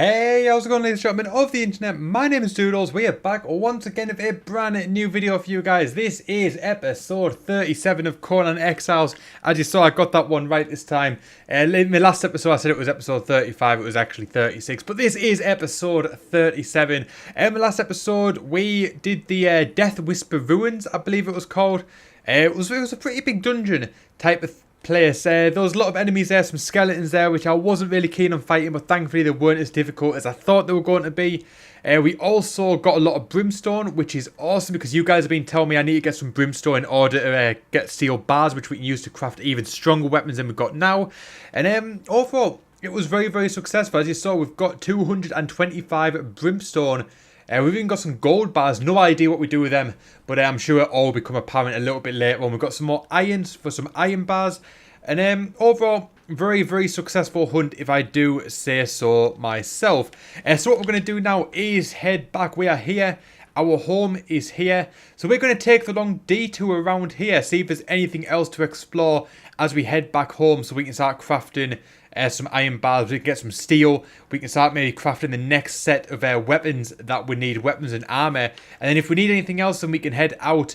Hey, how's it going, ladies and gentlemen of the internet? My name is Doodles. We are back once again with a brand new video for you guys. This is episode 37 of Conan Exiles. As you saw, I got that one right this time. In my last episode, I said it was episode 35. It was actually 36. But this is episode 37. In my last episode, we did the Deathwhisper Ruins, I believe it was called. It was a pretty big dungeon type of place. There was a lot of enemies there, some skeletons there, which I wasn't really keen on fighting, but thankfully they weren't as difficult as I thought they were going to be. We also got a lot of brimstone, which is awesome because you guys have been telling me I need to get some brimstone in order to get steel bars, which we can use to craft even stronger weapons than we've got now. And overall, it was very, very successful. As you saw, we've got 225 brimstone. We've even got some gold bars, no idea what we do with them, but I'm sure it'll all become apparent a little bit later on. We've got some more irons for some iron bars, and overall, very, very successful hunt if I do say so myself. So what we're going to do now is head back. We are here, our home is here, so we're going to take the long detour around here, see if there's anything else to explore as we head back home so we can start crafting some iron bars, we can get some steel, we can start maybe crafting the next set of weapons that we need, weapons and armor, and then if we need anything else then we can head out.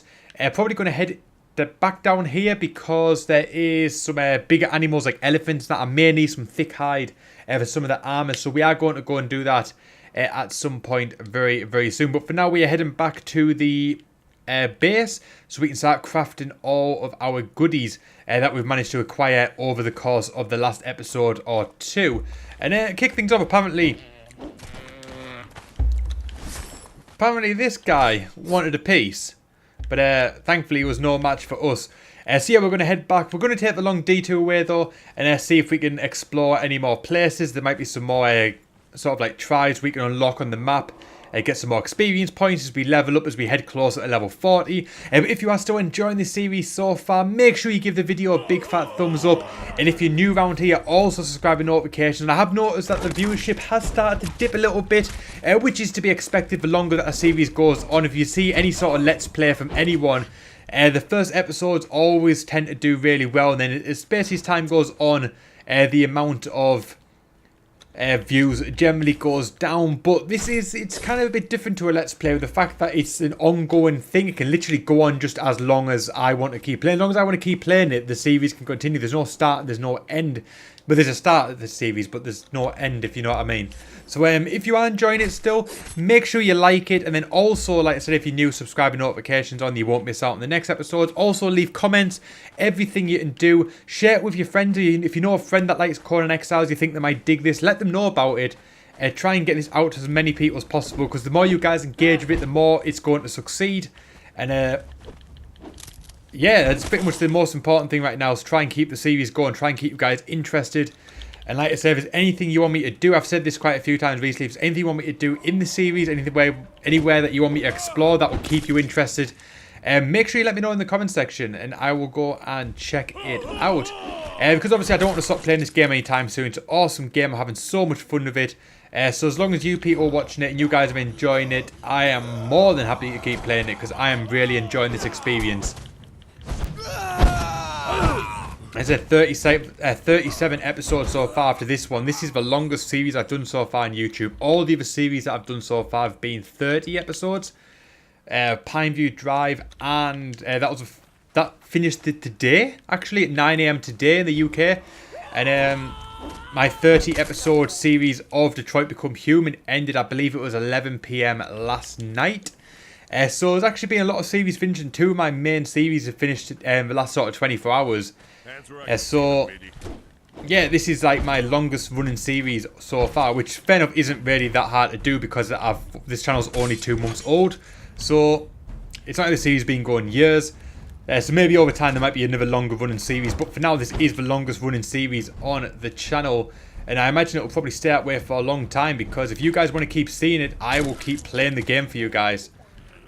Probably going to head back down here because there is some bigger animals like elephants that I may need some thick hide for some of the armor, so we are going to go and do that at some point very, very soon. But for now we are heading back to the base so we can start crafting all of our goodies that we've managed to acquire over the course of the last episode or two. And kick things off, apparently this guy wanted a piece, but thankfully it was no match for us. So yeah, we're going to head back. We're going to take the long detour away though, and see if we can explore any more places. There might be some more sort of like tribes we can unlock on the map. Get some more experience points as we level up, as we head closer to level 40. If you are still enjoying this series so far, make sure you give the video a big fat thumbs up. And if you're new around here, also subscribe and notifications. And I have noticed that the viewership has started to dip a little bit, which is to be expected the longer that a series goes on. If you see any sort of let's play from anyone, the first episodes always tend to do really well. And then as time goes on, the amount of views generally goes down, but it's kind of a bit different to a let's play with the fact that it's an ongoing thing. It can literally go on just as long as I want to keep playing. As long as I want to keep playing it, the series can continue. There's no start, there's no end. But there's a start of the series, but there's no end, if you know what I mean. So if you are enjoying it still, make sure you like it. And then also, like I said, if you're new, subscribe and notifications on. You won't miss out on the next episodes. Also, leave comments, everything you can do. Share it with your friends. If you know a friend that likes Conan Exiles, you think they might dig this, let them know about it. Try and get this out to as many people as possible, because the more you guys engage with it, the more it's going to succeed. And yeah, that's pretty much the most important thing right now, is try and keep the series going, try and keep you guys interested. And like I said, if there's anything you want me to do, I've said this quite a few times recently, if there's anything you want me to do in the series, anywhere that you want me to explore that will keep you interested, make sure you let me know in the comment section, and I will go and check it out. Because obviously I don't want to stop playing this game anytime soon. It's an awesome game, I'm having so much fun with it. So as long as you people are watching it and you guys are enjoying it, I am more than happy to keep playing it, because I am really enjoying this experience. There's a 37 episodes so far after this one. This is the longest series I've done so far on YouTube. All the other series that I've done so far have been 30 episodes. Pineview Drive, and that finished today, actually at 9 AM today in the UK. And my 30 episode series of Detroit Become Human ended, I believe it was 11 PM last night. So there's actually been a lot of series finishing. Two of my main series have finished the last sort of 24 hours. So yeah, this is like my longest running series so far, which fair enough isn't really that hard to do because this channel's only 2 months old. So it's not like the series has been going years. So maybe over time there might be another longer running series, but for now this is the longest running series on the channel. And I imagine it will probably stay that way for a long time, because if you guys want to keep seeing it, I will keep playing the game for you guys.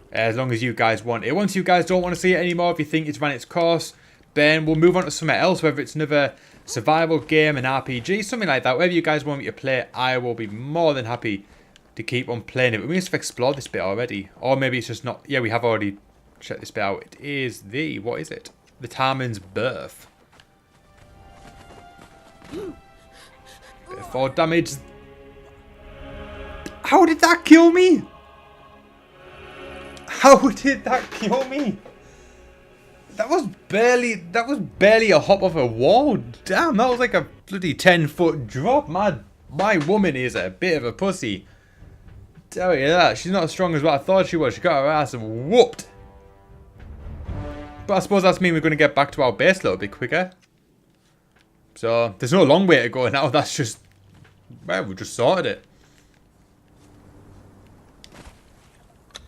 As long as you guys want it. Once you guys don't want to see it anymore, if you think it's run its course, then we'll move on to something else, whether it's another survival game, an RPG, something like that. Whatever you guys want me to play, I will be more than happy to keep on playing it. But we must have explored this bit already. Or maybe it's just not. Yeah, we have already checked this bit out. It is the, what is it? The Tarman's Birth. Bit of 4 damage. How did that kill me? How did that kill me? That was barely a hop off a wall. Damn, that was like a bloody 10-foot drop. My woman is a bit of a pussy. Tell you that. She's not as strong as what I thought she was. She got her ass whooped. But I suppose that's mean we're going to get back to our base a little bit quicker. So, there's no long way to go now. That's just... well, we just sorted it.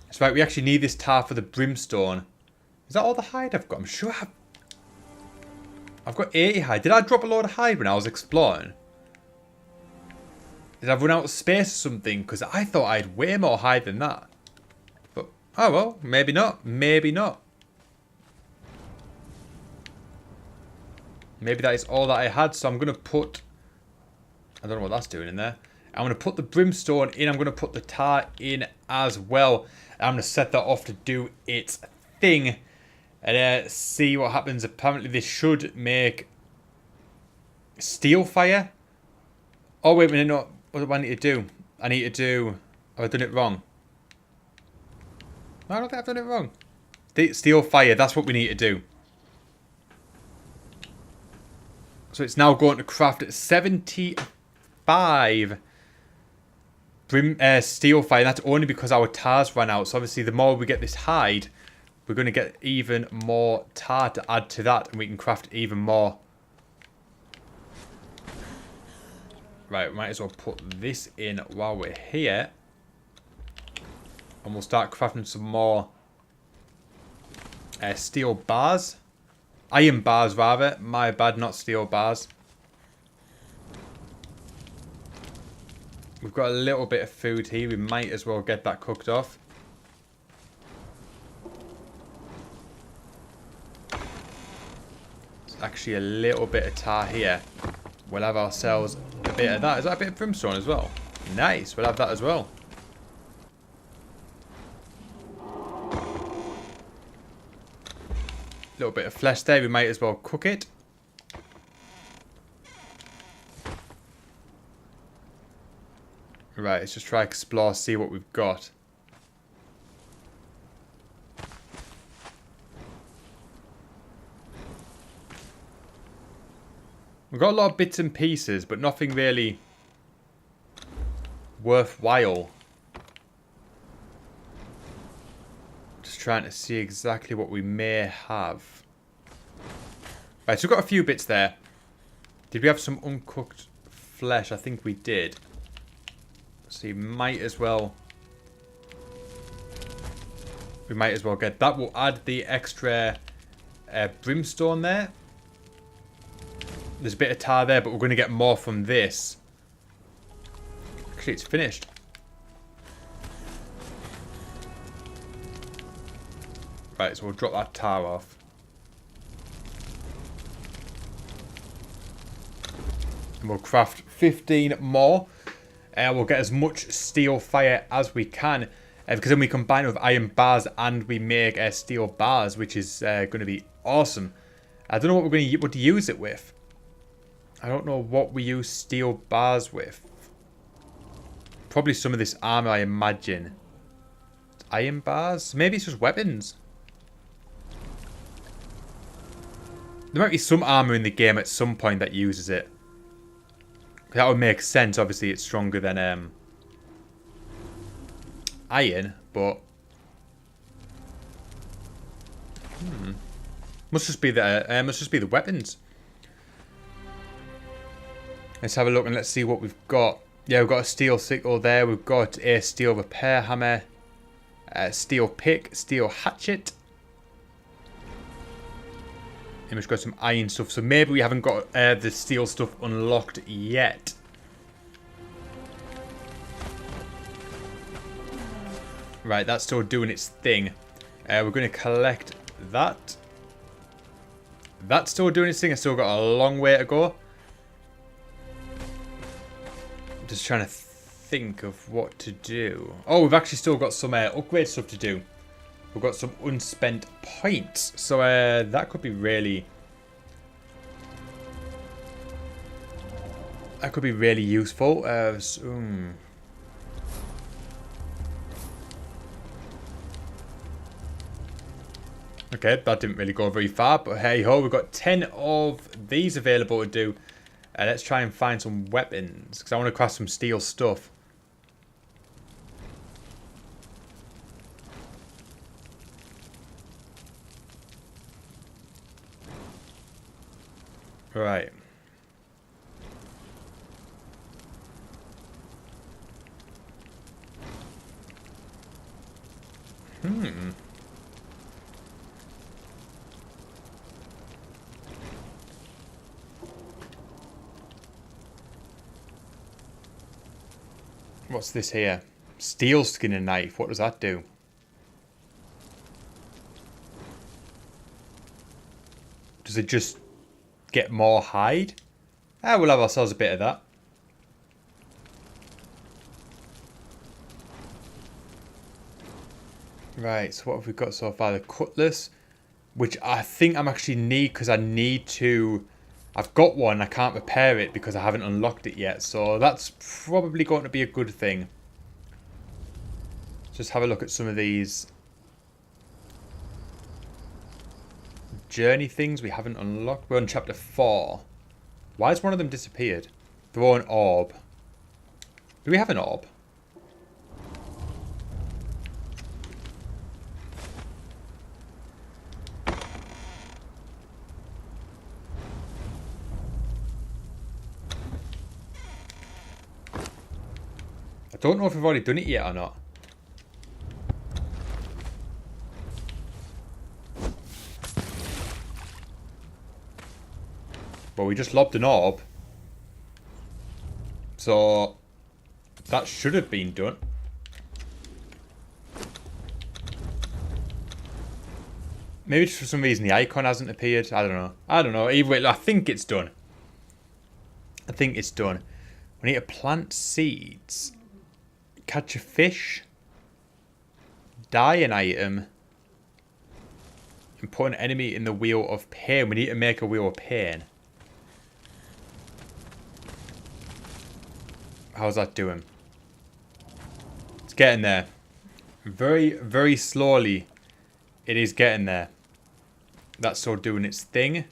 That's right, we actually need this tar for the brimstone. Is that all the hide I've got? I'm sure I've got 80 hide. Did I drop a load of hide when I was exploring? Did I run out of space or something? Because I thought I had way more hide than that. But, oh well, maybe not. Maybe not. Maybe that is all that I had. So I'm going to put... I don't know what that's doing in there. I'm going to put the brimstone in. I'm going to put the tar in as well. I'm going to set that off to do its thing. And see what happens. Apparently this should make steel fire. Oh wait a minute, no. What do I need to do? I need to do... have I done it wrong? No, I don't think I've done it wrong. Steel fire, that's what we need to do. So it's now going to craft 75 steel fire. And that's only because our tars ran out. So obviously the more we get this hide, we're going to get even more tar to add to that. And we can craft even more. Right, we might as well put this in while we're here. And we'll start crafting some more steel bars. Iron bars, rather. My bad, not steel bars. We've got a little bit of food here. We might as well get that cooked off. There's actually a little bit of tar here. We'll have ourselves a bit of that. Is that a bit of brimstone as well? Nice. We'll have that as well. Little bit of flesh there. We might as well cook it. Right, let's just try explore, see what we've got. We've got a lot of bits and pieces, but nothing really worthwhile. Just trying to see exactly what we may have. Right, so we've got a few bits there. Did we have some uncooked flesh? I think we did. So you might as well... we might as well get that. We'll add the extra brimstone there. There's a bit of tar there, but we're going to get more from this. Actually, it's finished. Right, so we'll drop that tar off. And we'll craft 15 more. We'll get as much steel fire as we can. Because then we combine it with iron bars and we make steel bars, which is going to be awesome. I don't know what we're going to use it with. I don't know what we use steel bars with. Probably some of this armor, I imagine. Iron bars? Maybe it's just weapons. There might be some armor in the game at some point that uses it. That would make sense. Obviously, it's stronger than iron, but must just be the weapons. Let's have a look and let's see what we've got. Yeah, we've got a steel sickle there. We've got a steel repair hammer, a steel pick, steel hatchet. And we've got some iron stuff. So maybe we haven't got the steel stuff unlocked yet. Right, that's still doing its thing. We're going to collect that. That's still doing its thing. I've still got a long way to go. Just trying to think of what to do. Oh, we've actually still got some upgrade stuff to do. We've got some unspent points. So that could be really... that could be really useful. Okay, that didn't really go very far, but hey ho, we've got 10 of these available to do. Let's try and find some weapons, because I want to craft some steel stuff. Right. What's this here? Steel skinning knife. What does that do? Does it just get more hide? Ah, we'll have ourselves a bit of that. Right, so what have we got so far? The cutlass, which I think I'm actually need because I need to... I've got one, I can't repair it because I haven't unlocked it yet. So that's probably going to be a good thing. Just have a look at some of these journey things we haven't unlocked. We're on chapter 4. Why has one of them disappeared? Throw an orb. Do we have an orb? I don't know if we've already done it yet or not. Well, we just lobbed an orb. So, that should have been done. Maybe just for some reason the icon hasn't appeared. I don't know. I don't know. Either way, I think it's done. I think it's done. We need to plant seeds. Catch a fish. Dye an item. And put an enemy in the wheel of pain. We need to make a wheel of pain. How's that doing? It's getting there. Very, very slowly. It is getting there. That's still doing its thing.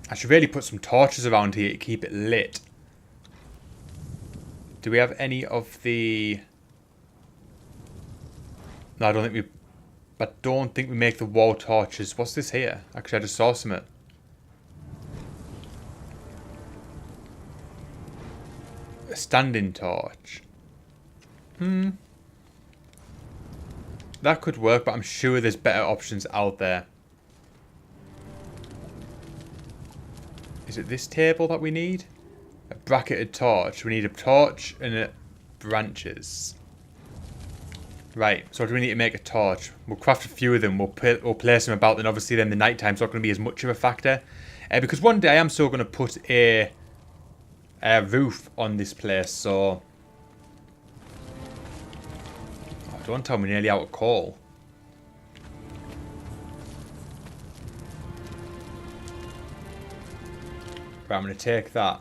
I should really put some torches around here to keep it lit. Do we have any of the... No, I don't think we make the wall torches. What's this here? Actually, I just saw something. A standing torch. That could work, but I'm sure there's better options out there. Is it this table that we need? A bracketed torch. We need a torch and branches. Right, so what do we need to make a torch? We'll craft a few of them. We'll place them about, and obviously then the night time's not going to be as much of a factor. Because one day I am still going to put a roof on this place, so... Oh, don't tell me we're nearly out of coal. Right, I'm going to take that,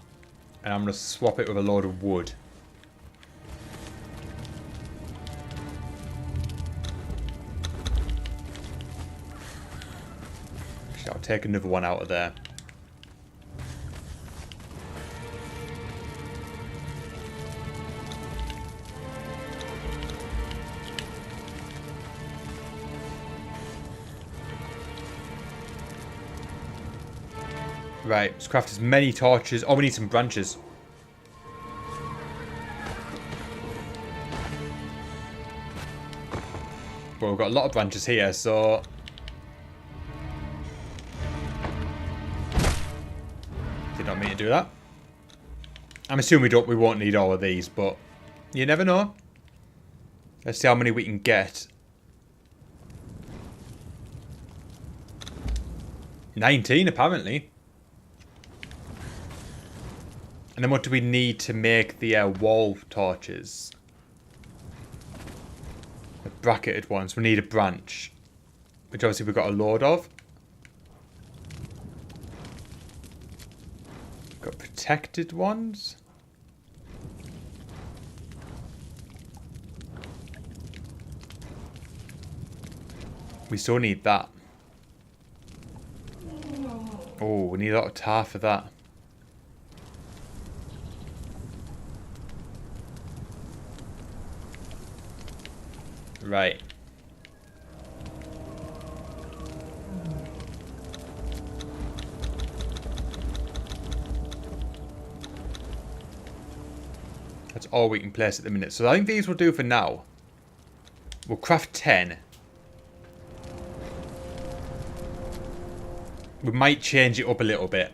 and I'm going to swap it with a load of wood. Actually, I'll take another one out of there. Right, let's craft as many torches. Oh, we need some branches. Well, we've got a lot of branches here, so... Did not mean to do that. I'm assuming we won't need all of these, but you never know. Let's see how many we can get. 19, apparently. And then what do we need to make the wall torches? The bracketed ones. We need a branch. Which obviously we've got a load of. Got protected ones. We still need that. Oh, we need a lot of tar for that. Right. That's all we can place at the minute. So I think these will do for now. We'll craft 10. We might change it up a little bit.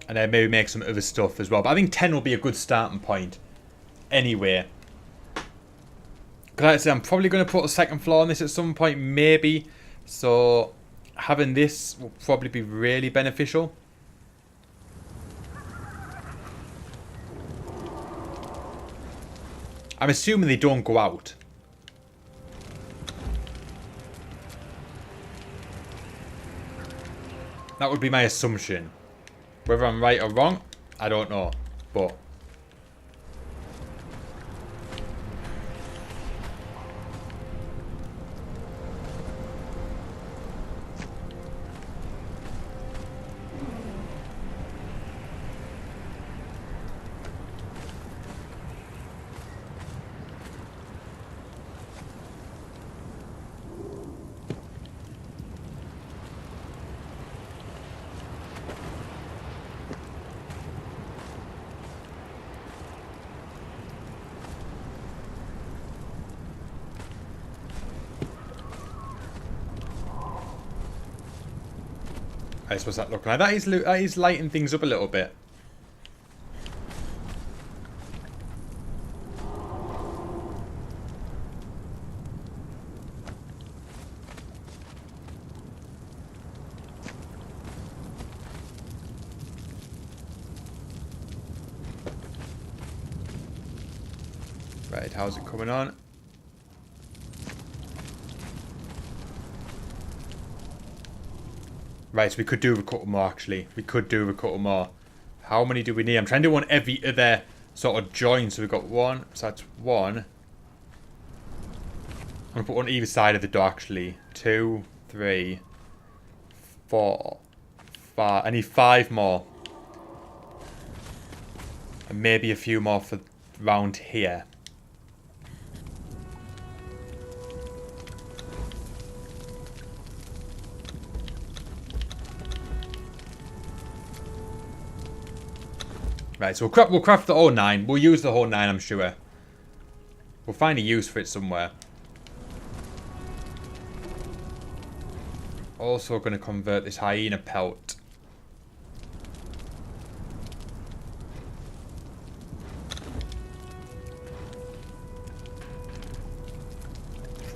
And then maybe make some other stuff as well. But I think 10 will be a good starting point. Anyway. Like I said, I'm probably going to put a second floor on this at some point. Maybe. So having this will probably be really beneficial. I'm assuming they don't go out. That would be my assumption. Whether I'm right or wrong, I don't know. But I suppose that looking like that is lighting things up a little bit. Right, how's it coming on? Right, so we could do a couple more, actually. We could do a couple more. How many do we need? I'm trying to do one every other sort of join. So we've got one. So that's one. I'm going to put one either side of the door, actually. 2, 3, 4, 5. I need 5 more. And maybe a few more for round here. Right, so we'll craft the whole 9. We'll use the whole 9, I'm sure. We'll find a use for it somewhere. Also going to convert this hyena pelt.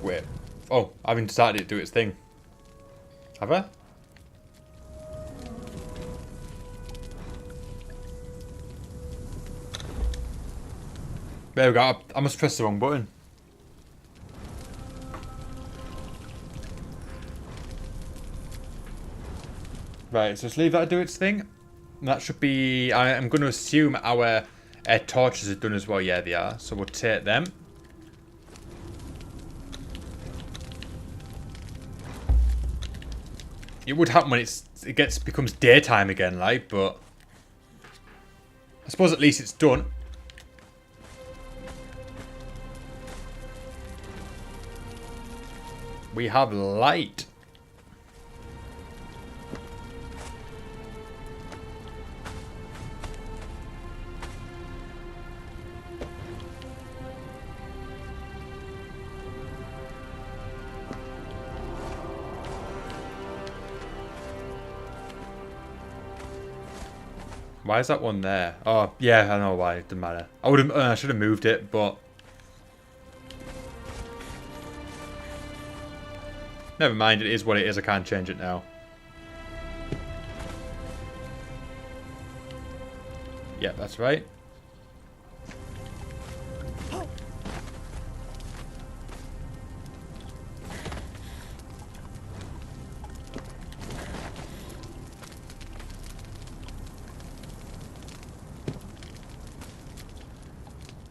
Wait. Oh, I haven't started it to do its thing. Have I? There we go. I must press the wrong button. Right, so let's leave that to do its thing. And that should be... I'm going to assume our torches are done as well. Yeah, they are. So we'll take them. It would happen when it becomes daytime again, like, but... I suppose at least it's done. We have light. Why is that one there? Oh, yeah, I know why. It doesn't matter. I should have moved it, but... Never mind, it is what it is. I can't change it now. Yeah, that's right.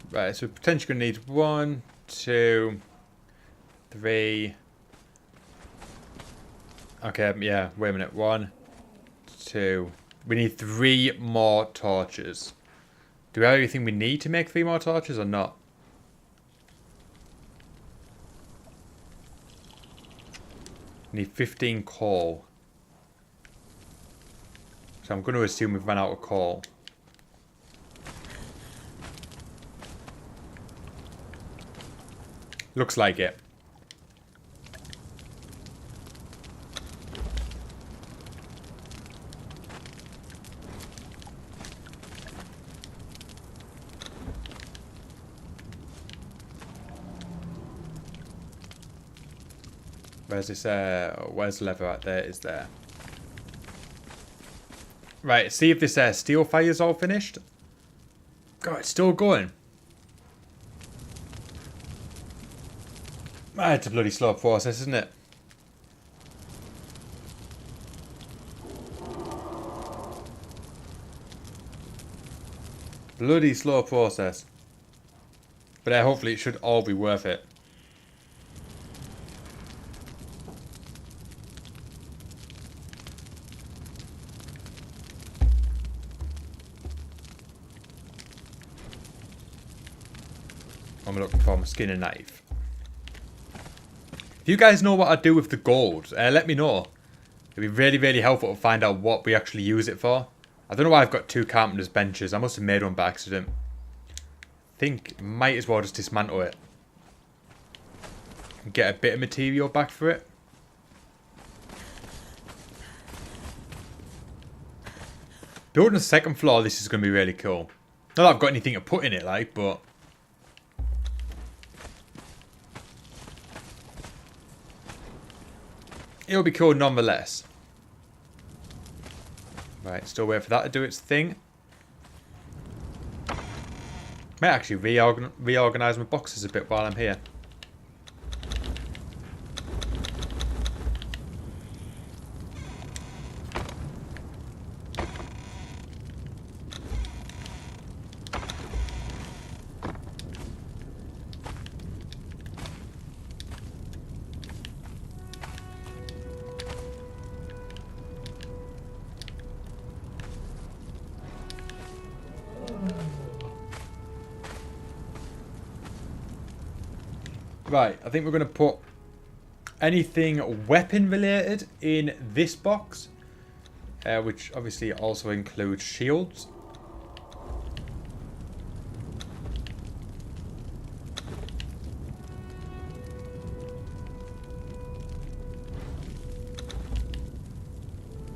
Right, so potentially going to need 1, 2, 3... Okay, yeah, wait a minute. 1, 2. We need 3 more torches. Do we have everything we need to make 3 more torches or not? We need 15 coal. So I'm going to assume we've run out of coal. Looks like it. Where's this, where's the lever right there? Is there. Right, see if this steel fire's all finished. God, it's still going. Ah, it's a bloody slow process, isn't it? Bloody slow process. But hopefully it should all be worth it. I'm looking for my skin and knife. If you guys know what I do with the gold, let me know. It'd be really, really helpful to find out what we actually use it for. I don't know why I've got 2 carpenter's benches. I must have made one by accident. I think might as well just dismantle it. And get a bit of material back for it. Building a 2nd floor, this is going to be really cool. Not that I've got anything to put in it, like, but... it'll be cool nonetheless. Right, still waiting for that to do its thing. Might actually reorganise my boxes a bit while I'm here. Right, I think we're going to put anything weapon related in this box. Which obviously also includes shields.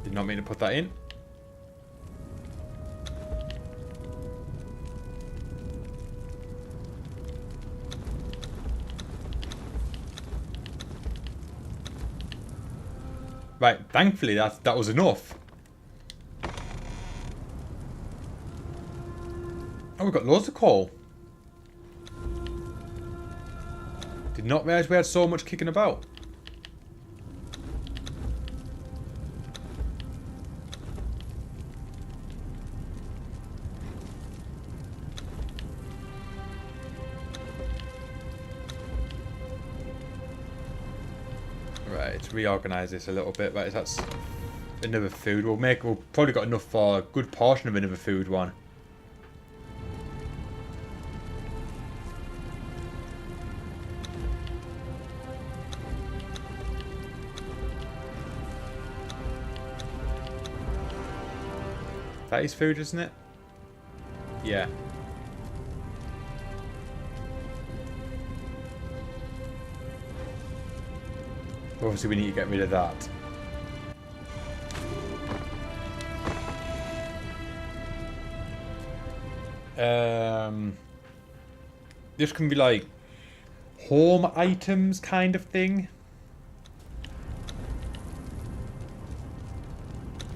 Did not mean to put that in. Right, thankfully that was enough. Oh, we've got loads of coal. Did not realise we had so much kicking about. Right, let's reorganise this a little bit. Right, that's another food. We'll probably got enough for a good portion of another food one. That is food, isn't it? Yeah. Obviously, we need to get rid of that. This can be like home items kind of thing.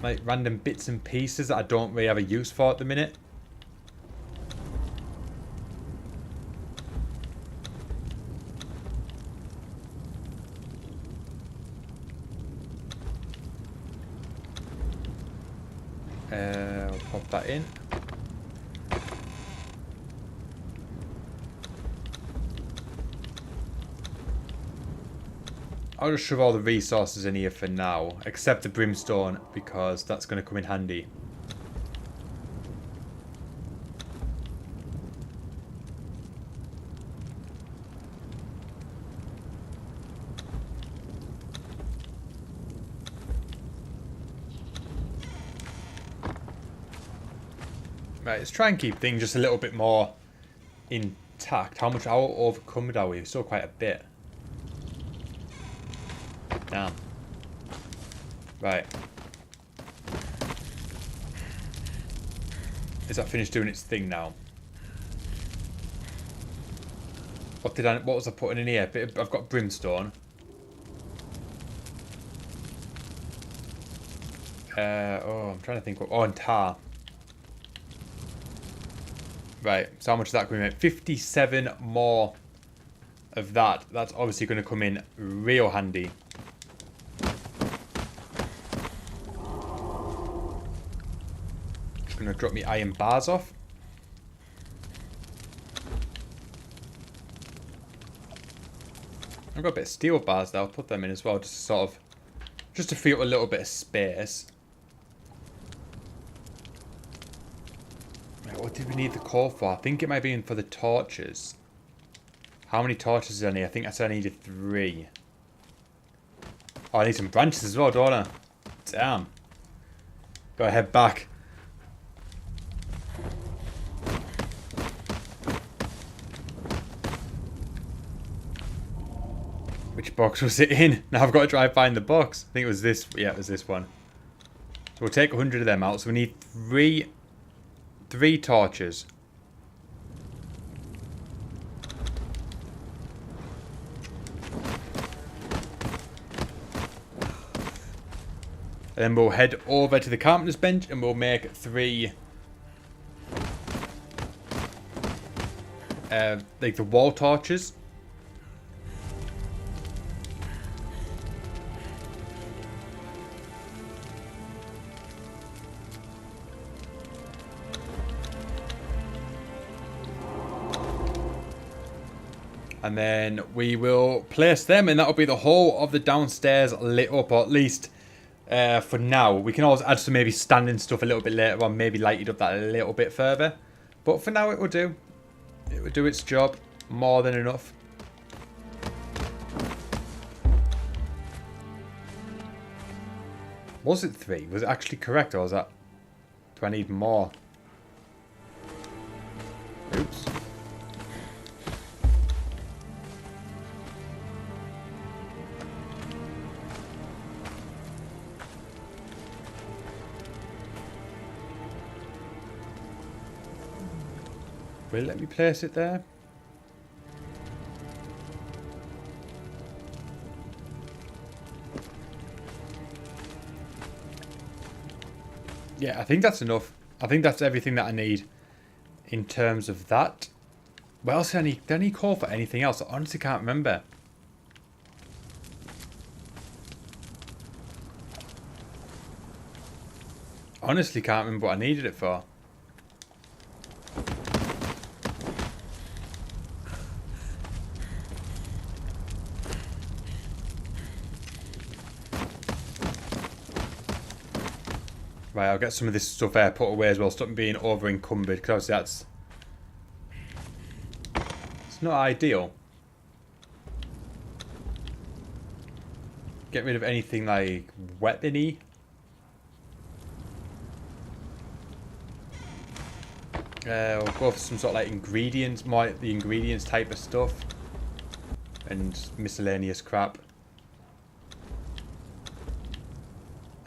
Like random bits and pieces that I don't really have a use for at the minute. I'll pop that in. I'll just shove all the resources in here for now, except the brimstone, because that's going to come in handy. Right, let's try and keep things just a little bit more intact. How overcome are we? Still quite a bit. Damn. Right. Is that finished doing its thing now? What was I putting in here? I've got brimstone. I'm trying to think what. Oh, and tar. Right, so how much is that going to make? 57 more of that. That's obviously going to come in real handy. Just going to drop me iron bars off. I've got a bit of steel bars there. I'll put them in as well, just to free up a little bit of space. What did we need the coal for? I think it might be for the torches. How many torches is I need? I think I said I needed 3. Oh, I need some branches as well, don't I? Damn. Gotta head back. Which box was it in? Now I've got to try and find the box. I think it was this. Yeah, it was this one. So we'll take 100 of them out. So we need 3 torches. And then we'll head over to the carpenter's bench and we'll make 3 like the wall torches. And then we will place them, and that'll be the whole of the downstairs lit up, or at least for now. We can always add some maybe standing stuff a little bit later on, maybe light it up that a little bit further. But for now, it will do. It will do its job more than enough. Was it 3? Was it actually correct, or was that... Do I need more? Oops. Will it let me place it there? Yeah, I think that's enough. I think that's everything that I need in terms of that. What else do I need? Do I need coal for anything else? I honestly can't remember. Honestly can't remember what I needed it for. Right, I'll get some of this stuff there put away as well. Stop being over encumbered, because obviously it's not ideal. Get rid of anything like weapony. We'll go for some sort of like ingredients, more like the ingredients type of stuff, and miscellaneous crap.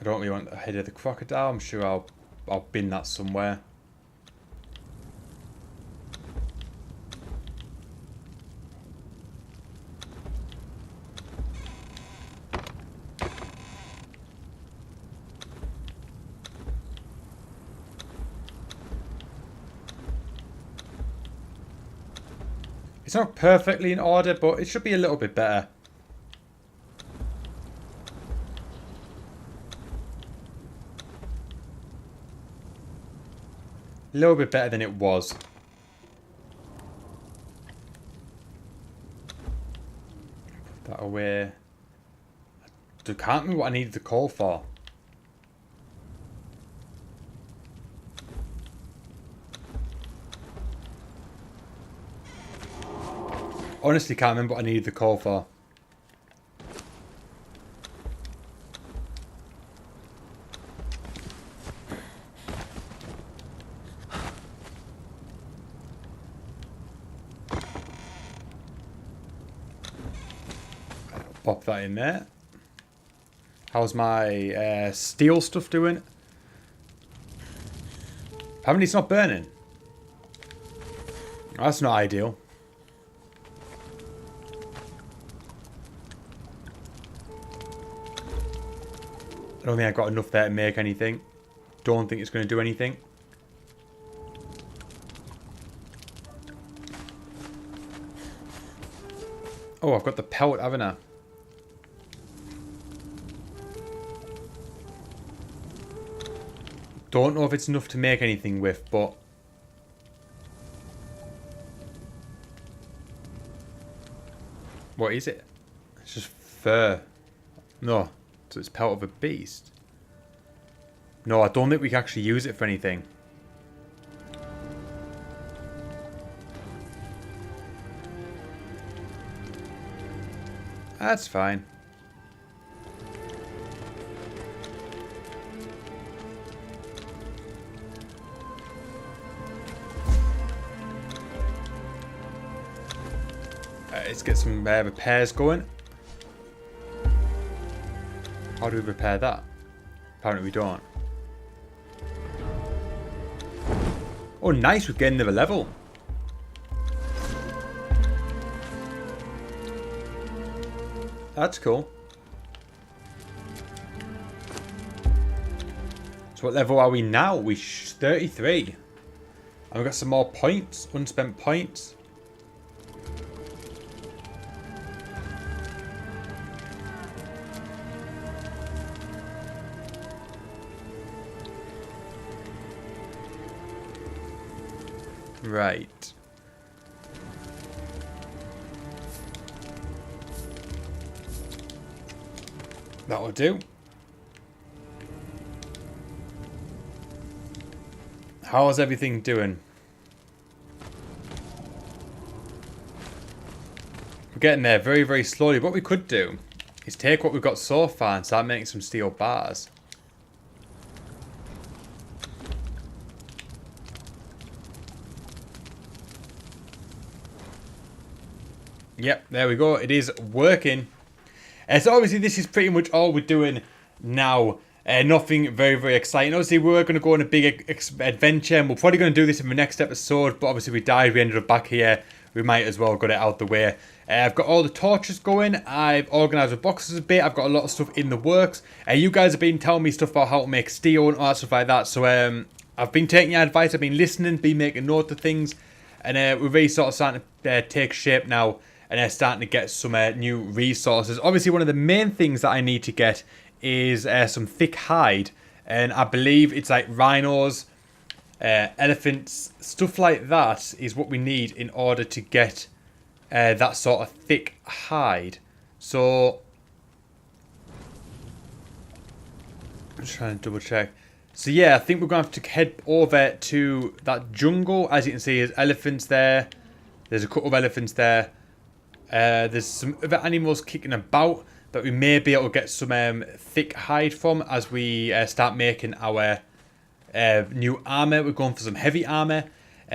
I don't really want the head of the crocodile. I'm sure I'll bin that somewhere. It's not perfectly in order, but it should be a little bit better. A little bit better than it was. Put that away. can't remember what I needed the coal for. Honestly, can't remember what I needed the coal for. Pop that in there. How's my steel stuff doing? Apparently it's not burning. That's not ideal. I don't think I got enough there to make anything. Don't think it's going to do anything. Oh, I've got the pellet, haven't I? Don't know if it's enough to make anything with, but... What is it? It's just fur. No. So it's pelt of a beast. No, I don't think we can actually use it for anything. That's fine. Let's get some repairs going. How do we repair that? Apparently we don't. Oh, nice. We're getting another level. That's cool. So what level are we now? We're 33. And we've got some more points. Unspent points. Right. That'll do. How's everything doing? We're getting there very, very slowly. What we could do is take what we've got so far and start making some steel bars. Yep, there we go. It is working. So obviously this is pretty much all we're doing now. Nothing very, very exciting. Obviously we were going to go on a big adventure and we're probably going to do this in the next episode. But obviously we died. We ended up back here. We might as well get it out the way. I've got all the torches going. I've organised the boxes a bit. I've got a lot of stuff in the works. You guys have been telling me stuff about how to make steel and all that stuff like that. So I've been taking your advice. I've been listening, been making note of things. And we're really sort of starting to take shape now. And they're starting to get some new resources. Obviously, one of the main things that I need to get is some thick hide. And I believe it's like rhinos, elephants, stuff like that is what we need in order to get that sort of thick hide. So, I'm just trying to double check. So yeah, I think we're going to have to head over to that jungle. As you can see, there's elephants there. There's a couple of elephants there. There's some other animals kicking about that we may be able to get some thick hide from as we start making our new armor. We're going for some heavy armor.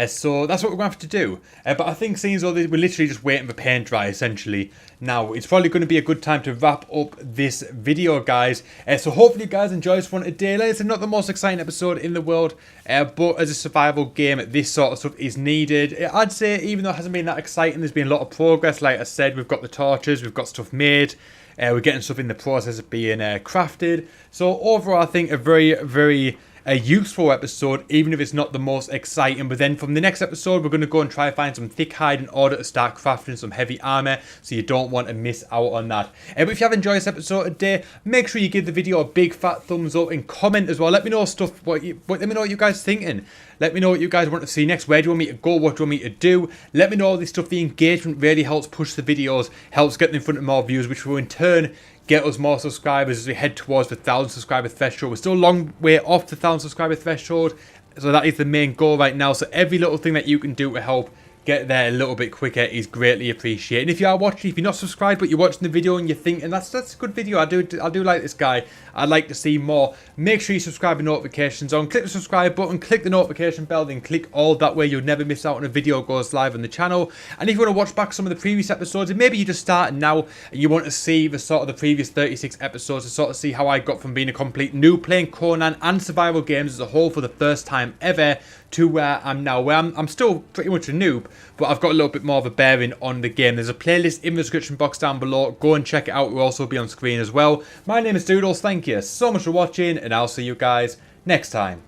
So that's what we're going to have to do. But I think seeing as though we're literally just waiting for paint dry essentially. Now, it's probably going to be a good time to wrap up this video, guys. So hopefully you guys enjoy this one today. Like I said, not the most exciting episode in the world. But as a survival game, this sort of stuff is needed. I'd say even though it hasn't been that exciting, there's been a lot of progress. Like I said, we've got the torches, we've got stuff made. We're getting stuff in the process of being crafted. So overall, I think a very, very useful episode, even if it's not the most exciting. But then from the next episode, we're going to go and try to find some thick hide in order to start crafting some heavy armor. So you don't want to miss out on that. But if you have enjoyed this episode today, make sure you give the video a big fat thumbs up and comment as well. Let me know stuff. Let me know what you guys are thinking. Let me know what you guys want to see next. Where do you want me to go? What do you want me to do? Let me know all this stuff. The engagement really helps push the videos, helps get them in front of more viewers, which will in turn get us more subscribers as we head towards the 1,000 subscriber threshold. We're still a long way off the 1,000 subscriber threshold, so that is the main goal right now. So every little thing that you can do to help get there a little bit quicker is greatly appreciated. And if you are watching, if you're not subscribed but you're watching the video and you're thinking that's a good video, I do like this guy, I'd like to see more, make sure you subscribe and notifications on. Click the subscribe button, click the notification bell, then click all. That way you'll never miss out when a video goes live on the channel. And if you want to watch back some of the previous episodes, and maybe you're just starting now and you want to see the sort of the previous 36 episodes to sort of see how I got from being a complete noob playing Conan and survival games as a whole for the first time ever to where I'm now, where I'm still pretty much a noob, but I've got a little bit more of a bearing on the game. There's a playlist in the description box down below. Go and check it out. It will also be on screen as well. My name is Doodles. Thank you so much for watching, and I'll see you guys next time.